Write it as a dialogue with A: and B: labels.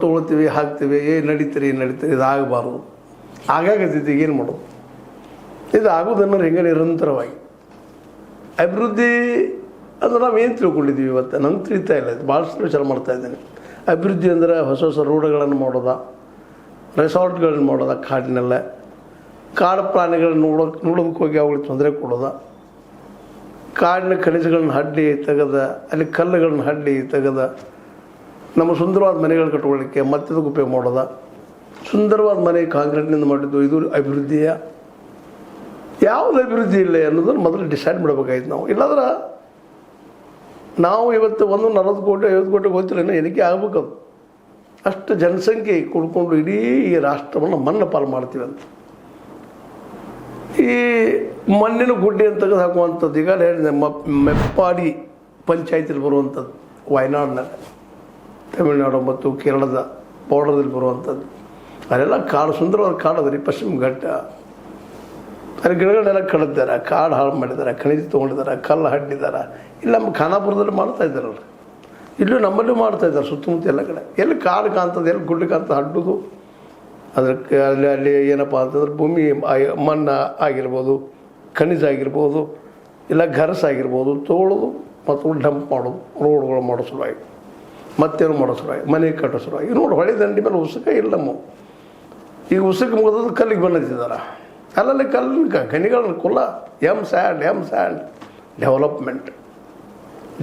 A: ತೊಗೊಳ್ತೀವಿ ಹಾಕ್ತೀವಿ ನಡೀತೀರಿ ಇದು ಆಗಬಾರ್ದು. ಆಗಾಗತ್ತೈತಿ, ಏನು ಮಾಡೋದು? ಇದು ಆಗೋದನ್ನು ಹೆಂಗೆ ನಿರಂತರವಾಗಿ ಅಭಿವೃದ್ಧಿ ಅಂದ್ರೆ ನಾವೇನು ತಿಳ್ಕೊಂಡಿದ್ದೀವಿ ಇವತ್ತು ನಂಗೆ ತಿಳಿತಾ ಇಲ್ಲ. ಇದು ಭಾಳಷ್ಟು ವಿಚಾರ ಮಾಡ್ತಾಯಿದ್ದೇನೆ. ಅಭಿವೃದ್ಧಿ ಅಂದರೆ ಹೊಸ ಹೊಸ ರೋಡ್ಗಳನ್ನು ಮಾಡೋದ, ರೆಸಾರ್ಟ್ಗಳನ್ನು ಮಾಡೋದ, ಕಾಡಿನೆಲ್ಲ ಕಾಡು ಪ್ರಾಣಿಗಳನ್ನ ನೋಡೋದಕ್ಕೆ ಹೋಗಿ ಅವುಗಳಿಗೆ ತೊಂದರೆ ಕೊಡೋದ, ಕಾಡಿನ ಖನಿಜಗಳನ್ನ ಹಡ್ಡಿ ತೆಗೆದ, ಅಲ್ಲಿ ಕಲ್ಲುಗಳನ್ನ ಹಡ್ಡಿ ತೆಗೆದ ನಮ್ಮ ಸುಂದರವಾದ ಮನೆಗಳು ಕಟ್ಕೊಳ್ಳಿಕ್ಕೆ ಮತ್ತಿದಕ್ಕೆ ಉಪಯೋಗ ಮಾಡೋದ. ಸುಂದರವಾದ ಮನೆ ಕಾಂಕ್ರೀಟ್ನಿಂದ ಮಾಡಿದ್ದು ಇದು ಅಭಿವೃದ್ಧಿಯ? ಯಾವುದು ಅಭಿವೃದ್ಧಿ ಇಲ್ಲ ಅನ್ನೋದನ್ನು ಮೊದಲು ಡಿಸೈಡ್ ಮಾಡಬೇಕಾಯ್ತು ನಾವು. ಇಲ್ಲಾಂದ್ರೆ ನಾವು ಇವತ್ತು 40 ಕೋಟಿ 50 ಕೋಟಿ ಗೊತ್ತಿಲ್ಲ ಏನಕ್ಕೆ ಆಗ್ಬೇಕದು. ಅಷ್ಟು ಜನಸಂಖ್ಯೆ ಕೊಡ್ಕೊಂಡು ಇಡೀ ಈ ರಾಷ್ಟ್ರವನ್ನು ಮಣ್ಣು ಪಾಲು ಮಾಡ್ತೀವಿ ಅಂತ. ಈ ಮಣ್ಣಿನ ಗುಡ್ಡೆ ಅಂತ ತೆಗೆದು ಹಾಕುವಂಥದ್ದು ಈಗ ಹೇಳಿದೆ, ಮೆಪ್ಪಾಡಿ ಪಂಚಾಯತಿಲಿ ಬರುವಂಥದ್ದು ವಯನಾಡಿನಲ್ಲಿ, ತಮಿಳುನಾಡು ಮತ್ತು ಕೇರಳದ ಬಾರ್ಡರ್ದಲ್ಲಿ ಬರುವಂಥದ್ದು. ಅಲ್ಲೆಲ್ಲ ಕಾಡು, ಸುಂದರವಾದ ಕಾಡು ಅದ ರೀ, ಪಶ್ಚಿಮ ಘಟ್ಟ. ಅಲ್ಲಿ ಗಿಡಗಳನ್ನೆಲ್ಲ ಕಡಿದಾರೆ, ಕಾಡು ಹಾಳು ಮಾಡಿದ್ದಾರೆ, ಖನಿಜ ತೊಗೊಂಡಿದ್ದಾರೆ, ಕಲ್ಲು ಹಡ್ಡಿದ್ದಾರೆ. ಇಲ್ಲಿ ನಮ್ಮ ಖಾನಾಪುರದಲ್ಲಿ ಮಾಡ್ತಾಯಿದ್ದಾರಲ್ಲ, ಇಲ್ಲೂ ನಮ್ಮಲ್ಲೂ ಮಾಡ್ತಾಯಿದ್ದಾರೆ ಸುತ್ತಮುತ್ತ ಎಲ್ಲ ಕಡೆ. ಎಲ್ಲಿ ಕಾಡು ಕಾಣ್ತದೆ, ಎಲ್ಲಿ ಗುಡ್ಡ ಕಾಣ್ತದೆ ಹಡ್ಡುದು. ಅದಕ್ಕೆ ಅಲ್ಲಿ ಏನಪ್ಪ ಅಂತಂದ್ರೆ ಭೂಮಿ ಮಣ್ಣು ಆಗಿರ್ಬೋದು, ಖನಿಜ ಆಗಿರ್ಬೋದು, ಇಲ್ಲ ಗರಸ್ ಆಗಿರ್ಬೋದು, ತೊಗೊಳ್ಳೋದು ಮತ್ತು ಡಂಪ್ ಮಾಡೋದು, ರೋಡ್ಗಳು ಮಾಡೋ ಸಲುವಾಗಿ, ಮತ್ತೇನು ಮಾಡೋ ಸಲುವಾಗಿ, ಮನೆ ಕಟ್ಟೋ ಸಲುವಾಗಿ. ನೋಡಿ, ಹೊಳೆ ದಂಡಿ ಮೇಲೆ ಉಸುಕ ಇಲ್ಲ ನಮ್ಮ. ಈಗ ಉಸುಕ ಮುಗಿದ ಕಲ್ಲಿಗೆ ಬಂದಿದ್ದಾರೆ. ಅಲ್ಲಲ್ಲಿ ಕಲ್ಲಿನ ಗಣಿಗಳನ್ನ ಕುಲ್ಲ, ಎಮ್ ಸ್ಯಾಂಡ್ ಡೆವಲಪ್ಮೆಂಟ್.